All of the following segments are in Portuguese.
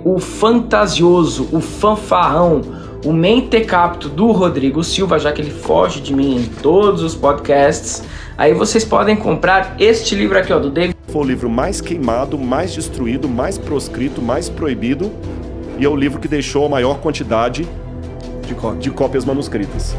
o fantasioso, o fanfarrão, o mentecapto do Rodrigo Silva, já que ele foge de mim em todos os podcasts, aí vocês podem comprar este livro aqui, ó, do David. Foi o livro mais queimado, mais destruído, mais proscrito, mais proibido, e é o livro que deixou a maior quantidade de cópias manuscritas.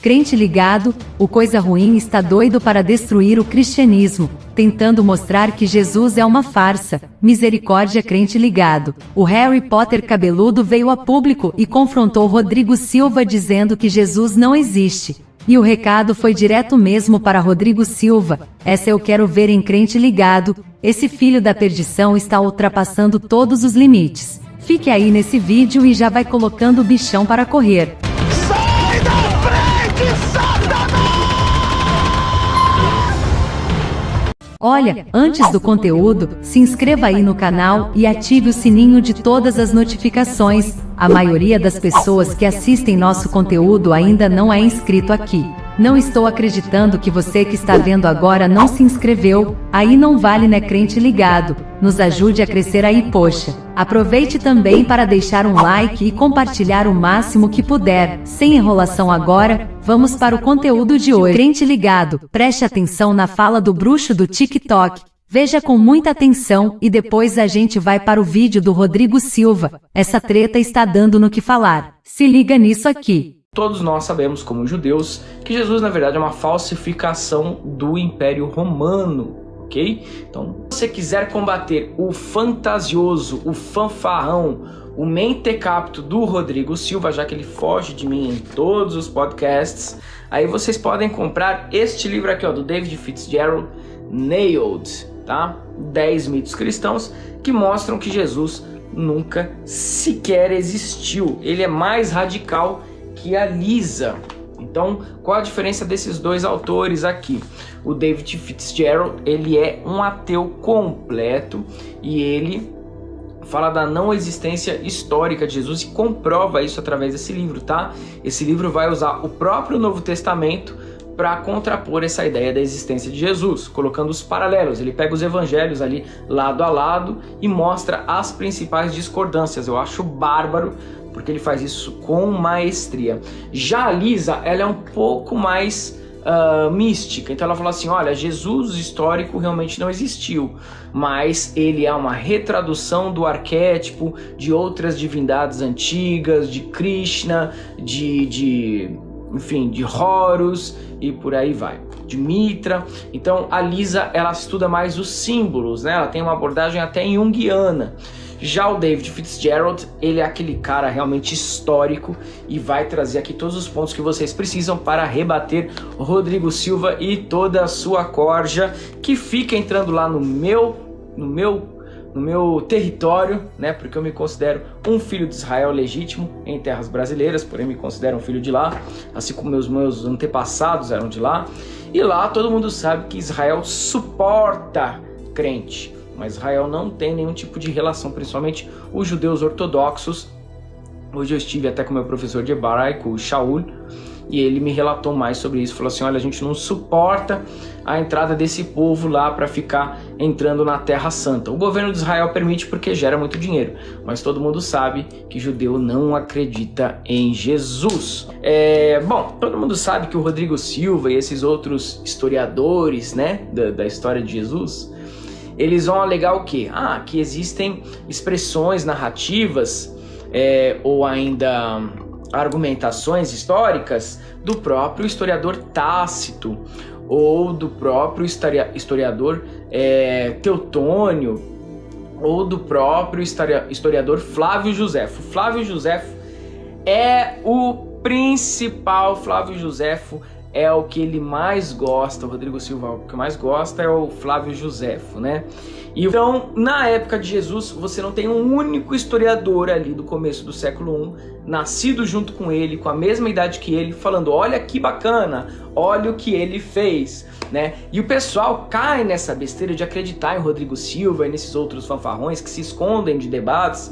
Crente ligado, o Coisa Ruim está doido para destruir o cristianismo, tentando mostrar que Jesus é uma farsa. Misericórdia, crente ligado. O Harry Potter cabeludo veio a público e confrontou Rodrigo Silva dizendo que Jesus não existe. E o recado foi direto mesmo para Rodrigo Silva. Essa eu quero ver em crente ligado. Esse filho da perdição está ultrapassando todos os limites. Fique aí nesse vídeo e já vai colocando o bichão para correr. Sai da frente, Satanás! Olha, antes do conteúdo, se inscreva aí no canal e ative o sininho de todas as notificações. A maioria das pessoas que assistem nosso conteúdo ainda não é inscrito aqui. Não estou acreditando que você que está vendo agora não se inscreveu. Aí não vale, né, crente ligado? Nos ajude a crescer aí, poxa. Aproveite também para deixar um like e compartilhar o máximo que puder. Sem enrolação agora, vamos para o conteúdo de hoje. Crente ligado, preste atenção na fala do bruxo do TikTok. Veja com muita atenção e depois a gente vai para o vídeo do Rodrigo Silva. Essa treta está dando no que falar. Se liga nisso aqui. Todos nós sabemos, como judeus, que Jesus na verdade é uma falsificação do Império Romano, ok? Então, se você quiser combater o fantasioso, o fanfarrão, o mentecapto do Rodrigo Silva, já que ele foge de mim em todos os podcasts, aí vocês podem comprar este livro aqui, ó, do David Fitzgerald, Nailed, tá? 10 mitos cristãos que mostram que Jesus nunca sequer existiu. Ele é mais radical que a Lisa. Então, qual a diferença desses dois autores aqui? O David Fitzgerald, ele é um ateu completo e ele fala da não existência histórica de Jesus e comprova isso através desse livro, tá? Esse livro vai usar o próprio Novo Testamento para contrapor essa ideia da existência de Jesus, colocando os paralelos. Ele pega os evangelhos ali lado a lado e mostra as principais discordâncias. Eu acho bárbaro, porque ele faz isso com maestria. Já a Lisa, ela é um pouco mais mística. Então ela fala assim, olha, Jesus histórico realmente não existiu, mas ele é uma retradução do arquétipo de outras divindades antigas, de Krishna, enfim, de Horus e por aí vai, de Mitra. Então a Lisa, ela estuda mais os símbolos, né? Ela tem uma abordagem até junguiana. Já o David Fitzgerald, ele é aquele cara realmente histórico e vai trazer aqui todos os pontos que vocês precisam para rebater Rodrigo Silva e toda a sua corja, que fica entrando lá no meu território, né? Porque eu me considero um filho de Israel legítimo em terras brasileiras, porém me considero um filho de lá, assim como meus antepassados eram de lá. E lá todo mundo sabe que Israel suporta crente, mas Israel não tem nenhum tipo de relação, principalmente os judeus ortodoxos. Hoje eu estive até com meu professor de hebraico, o Shaul, e ele me relatou mais sobre isso. Falou assim, olha, a gente não suporta a entrada desse povo lá para ficar entrando na Terra Santa. O governo de Israel permite porque gera muito dinheiro, mas todo mundo sabe que judeu não acredita em Jesus. Bom, todo mundo sabe que o Rodrigo Silva e esses outros historiadores, né, da história de Jesus, eles vão alegar o quê? Que existem expressões narrativas ou ainda argumentações históricas do próprio historiador Tácito ou do próprio historiador Teutônio ou do próprio historiador Flávio Josefo. Flávio Josefo é o principal. Flávio Josefo é o que ele mais gosta. O Rodrigo Silva, o que mais gosta é o Flávio Josefo, né? Então, na época de Jesus, você não tem um único historiador ali do começo do século I, nascido junto com ele, com a mesma idade que ele, falando, olha que bacana, olha o que ele fez, né? E o pessoal cai nessa besteira de acreditar em Rodrigo Silva e nesses outros fanfarrões que se escondem de debates,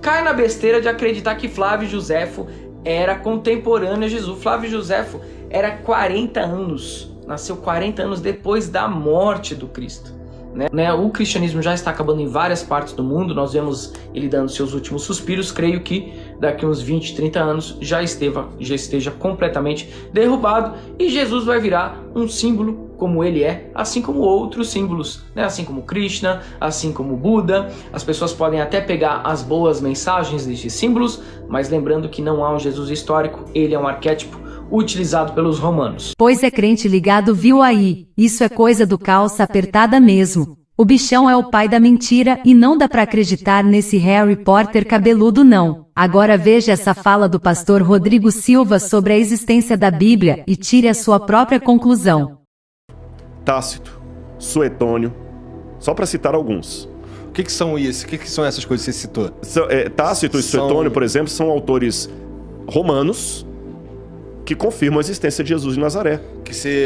cai na besteira de acreditar que Flávio Josefo era contemporâneo a Jesus. Flávio Josefo era 40 anos, nasceu 40 anos depois da morte do Cristo. né? O cristianismo já está acabando em várias partes do mundo, nós vemos ele dando seus últimos suspiros. Creio que daqui uns 20, 30 anos já esteja completamente derrubado e Jesus vai virar um símbolo como ele é, assim como outros símbolos, né? Assim como Krishna, assim como Buda. As pessoas podem até pegar as boas mensagens destes símbolos, mas lembrando que não há um Jesus histórico, ele é um arquétipo utilizado pelos romanos. Pois é, crente ligado, viu aí, isso é coisa do calça apertada mesmo. O bichão é o pai da mentira e não dá pra acreditar nesse Harry Potter cabeludo não. Agora veja essa fala do pastor Rodrigo Silva sobre a existência da Bíblia e tire a sua própria conclusão. Tácito, Suetônio, só para citar alguns. O que são isso? O que são essas coisas que você citou? Tácito e Suetônio, por exemplo, são autores romanos que confirmam a existência de Jesus de Nazaré.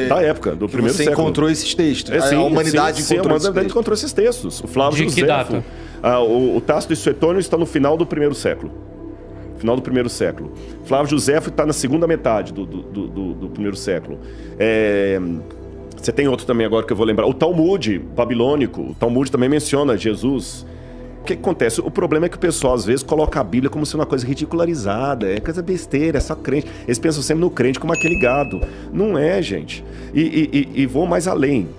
Da época, do primeiro século. Você encontrou esses textos. Sim, a humanidade encontrou esses textos. O Flávio José. O Tácito e Suetônio estão no final do primeiro século. Flávio Josefo está na segunda metade do primeiro século. Você tem outro também agora que eu vou lembrar. O Talmud babilônico. O Talmud também menciona Jesus. O que acontece? O problema é que o pessoal às vezes coloca a Bíblia como sendo uma coisa ridicularizada, é coisa besteira, é só crente. Eles pensam sempre no crente como aquele gado. Não é, gente. E vou mais além.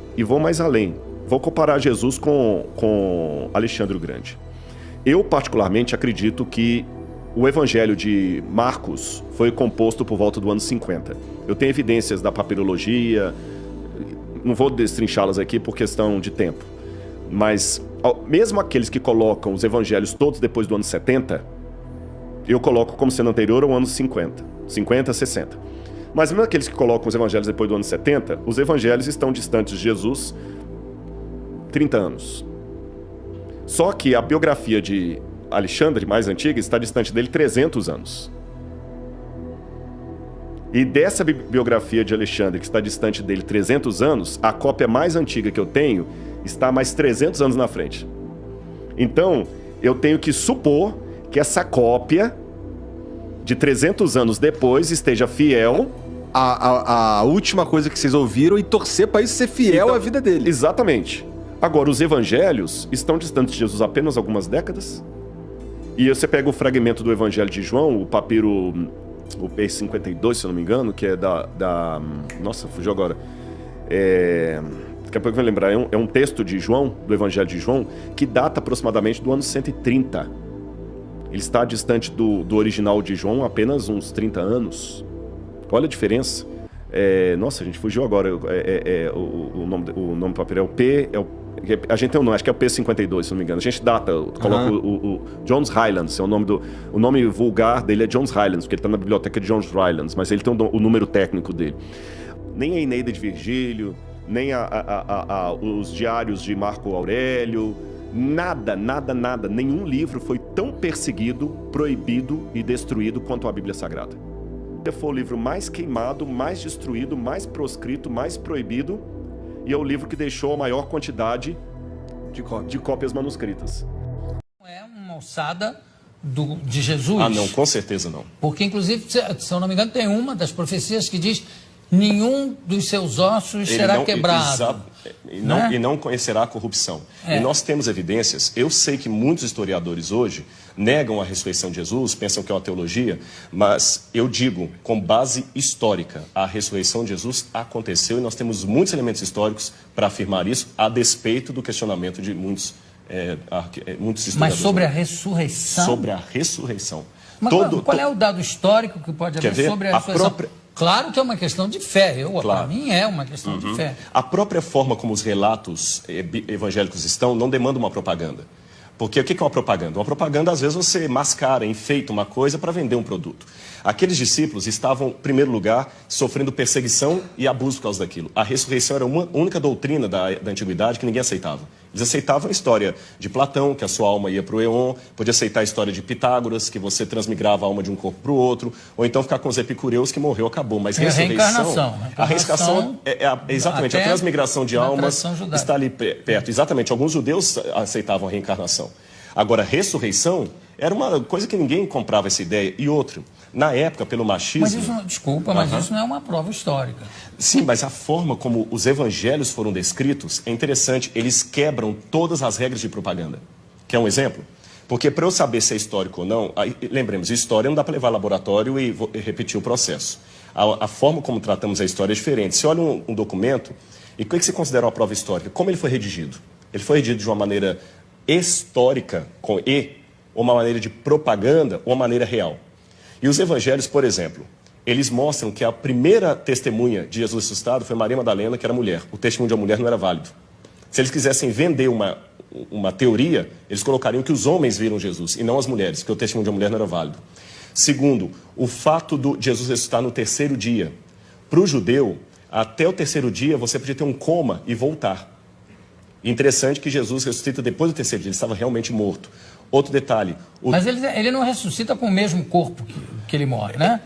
Vou comparar Jesus com Alexandre o Grande. Eu, particularmente, acredito que o Evangelho de Marcos foi composto por volta do ano 50. Eu tenho evidências da papirologia, não vou destrinchá-las aqui por questão de tempo. Mas mesmo aqueles que colocam os evangelhos todos depois do ano 70, eu coloco como sendo anterior ao ano 50, 60. Mas mesmo aqueles que colocam os evangelhos depois do ano 70, os evangelhos estão distantes de Jesus 30 anos. Só que a biografia de Alexandre, mais antiga, está distante dele 300 anos. E dessa biografia de Alexandre, que está distante dele 300 anos, a cópia mais antiga que eu tenho está mais 300 anos na frente. Então, eu tenho que supor que essa cópia de 300 anos depois esteja fiel a última coisa que vocês ouviram e torcer para isso ser fiel à vida dele. Exatamente. Agora, os evangelhos estão distantes de Jesus apenas algumas décadas. E você pega o fragmento do Evangelho de João, o papiro, o P52, se eu não me engano, que é nossa, fugiu agora. Daqui a pouco eu vou lembrar. É um texto de João, do Evangelho de João, que data aproximadamente do ano 130. Ele está distante do original de João apenas uns 30 anos. Olha a diferença. Nossa, a gente fugiu agora. O nome do papel é o P... a gente tem um nome, acho que é o P52, se não me engano. A gente data, coloca o Jones Highlands, o nome vulgar dele é Jones Highlands, porque ele está na biblioteca de Jones Highlands, mas ele tem o número técnico dele. Nem a Eneida de Virgílio, nem os diários de Marco Aurélio, nada, nenhum livro foi tão perseguido, proibido e destruído quanto a Bíblia Sagrada. Foi o livro mais queimado, mais destruído, mais proscrito, mais proibido, e é o livro que deixou a maior quantidade de cópias manuscritas. É uma alçada de Jesus. Ah, não, com certeza não. Porque, inclusive, se eu não me engano, tem uma das profecias que diz: nenhum dos seus ossos será quebrado. E não conhecerá a corrupção. E nós temos evidências. Eu sei que muitos historiadores hoje negam a ressurreição de Jesus, pensam que é uma teologia, mas eu digo, com base histórica, a ressurreição de Jesus aconteceu e nós temos muitos elementos históricos para afirmar isso, a despeito do questionamento de muitos historiadores. Mas sobre a ressurreição? Sobre a ressurreição. Mas qual é o dado histórico que pode haver sobre a ressurreição? Claro que é uma questão de fé, para mim é uma questão de fé. A própria forma como os relatos evangélicos estão não demanda uma propaganda. Porque o que é uma propaganda? Uma propaganda, às vezes, você mascara, enfeita uma coisa para vender um produto. Aqueles discípulos estavam, em primeiro lugar, sofrendo perseguição e abuso por causa daquilo. A ressurreição era uma única doutrina da antiguidade que ninguém aceitava. Eles aceitavam a história de Platão, que a sua alma ia para o Éon, podia aceitar a história de Pitágoras, que você transmigrava a alma de um corpo para o outro, ou então ficar com os epicureus, que morreu, acabou. Mas ressurreição... A reencarnação exatamente, a transmigração de almas está ali perto. Exatamente, alguns judeus aceitavam a reencarnação. Agora, ressurreição Era uma coisa que ninguém comprava essa ideia. E outra, na época, pelo machismo... Mas isso, desculpa, mas isso não é uma prova histórica. Sim, mas a forma como os evangelhos foram descritos é interessante. Eles quebram todas as regras de propaganda. Quer um exemplo? Porque para eu saber se é histórico ou não, aí, lembremos, história não dá para levar ao laboratório e repetir o processo. A forma como tratamos a história é diferente. Você olha um documento, e o que você considera uma prova histórica? Como ele foi redigido? Ele foi redigido de uma maneira histórica, com E, ou uma maneira de propaganda, ou uma maneira real. E os evangelhos, por exemplo, eles mostram que a primeira testemunha de Jesus ressuscitado foi Maria Madalena, que era mulher. O testemunho de uma mulher não era válido. Se eles quisessem vender uma teoria, eles colocariam que os homens viram Jesus, e não as mulheres, porque o testemunho de uma mulher não era válido. Segundo, o fato de Jesus ressuscitar no terceiro dia. Para o judeu, até o terceiro dia, você podia ter um coma e voltar. Interessante que Jesus ressuscita depois do terceiro dia, ele estava realmente morto. Outro detalhe... Mas ele não ressuscita com o mesmo corpo que ele morre, né?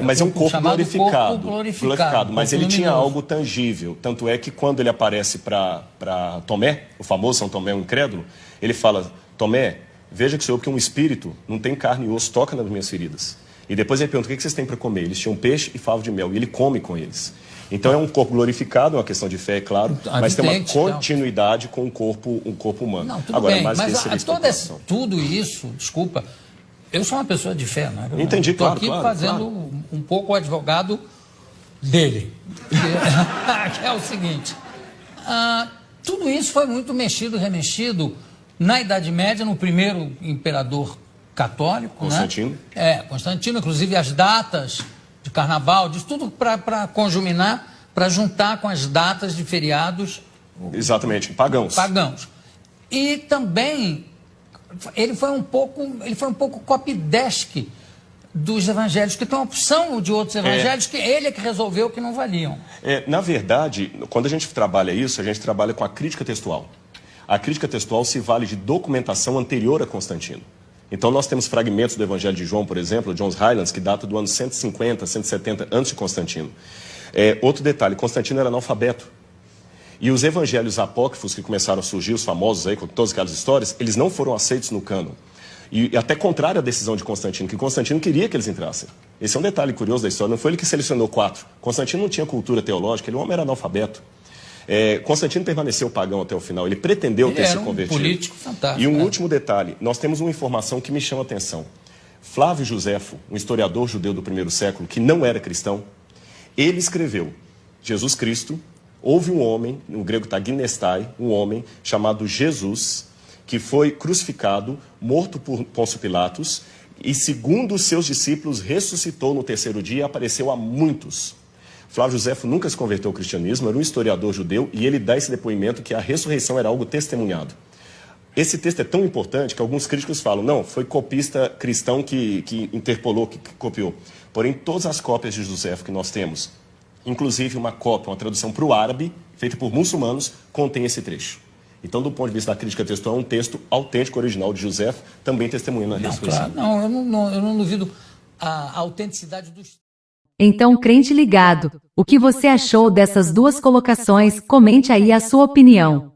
Mas é um corpo glorificado. Glorificado, mas ele tinha algo tangível. Tanto é que quando ele aparece para Tomé, o famoso São Tomé, o incrédulo, ele fala, Tomé, veja que sou eu que um espírito não tem carne e osso, toca nas minhas feridas. E depois ele pergunta, o que vocês têm para comer? Eles tinham peixe e favo de mel, e ele come com eles. Então é um corpo glorificado, é uma questão de fé, é claro, mas tem uma continuidade com um corpo humano. Não, tudo bem, mas tudo isso, desculpa, eu sou uma pessoa de fé, né? Entendi, claro. Estou aqui fazendo um pouco o advogado dele, que é o seguinte, tudo isso foi muito mexido, remexido na Idade Média, no primeiro imperador católico, Constantino. né? Constantino, inclusive as datas de carnaval, diz tudo para conjuminar, para juntar com as datas de feriados. Exatamente, pagãos. E também ele foi um pouco copydesk dos evangelhos, que tem uma opção de outros evangelhos que ele é que resolveu que não valiam. Na verdade, quando a gente trabalha isso, a gente trabalha com a crítica textual. A crítica textual se vale de documentação anterior a Constantino. Então nós temos fragmentos do Evangelho de João, por exemplo, John's Highlands, que data do ano 150, 170 antes de Constantino. Outro detalhe, Constantino era analfabeto. E os evangelhos apócrifos que começaram a surgir, os famosos aí, com todas aquelas histórias, eles não foram aceitos no cânon. E até contrário à decisão de Constantino, que Constantino queria que eles entrassem. Esse é um detalhe curioso da história, não foi ele que selecionou 4. Constantino não tinha cultura teológica, ele, o homem era analfabeto. Constantino permaneceu pagão até o final, ele pretendeu ter se convertido. Um político fantástico. E um último detalhe, nós temos uma informação que me chama a atenção. Flávio Josefo, um historiador judeu do primeiro século, que não era cristão, ele escreveu, Jesus Cristo, houve um homem, no grego está ginestai, um homem chamado Jesus, que foi crucificado, morto por Pôncio Pilatos, e segundo os seus discípulos, ressuscitou no terceiro dia e apareceu a muitos. Flávio Josefo nunca se converteu ao cristianismo, era um historiador judeu, e ele dá esse depoimento que a ressurreição era algo testemunhado. Esse texto é tão importante que alguns críticos falam, não, foi copista cristão que interpolou, que copiou. Porém, todas as cópias de Josefo que nós temos, inclusive uma cópia, uma tradução para o árabe, feita por muçulmanos, contém esse trecho. Então, do ponto de vista da crítica textual, é um texto autêntico, original de Josefo, também testemunhando a ressurreição. Claro, eu não duvido a autenticidade dos... Então, crente ligado, o que você achou dessas duas colocações? Comente aí a sua opinião.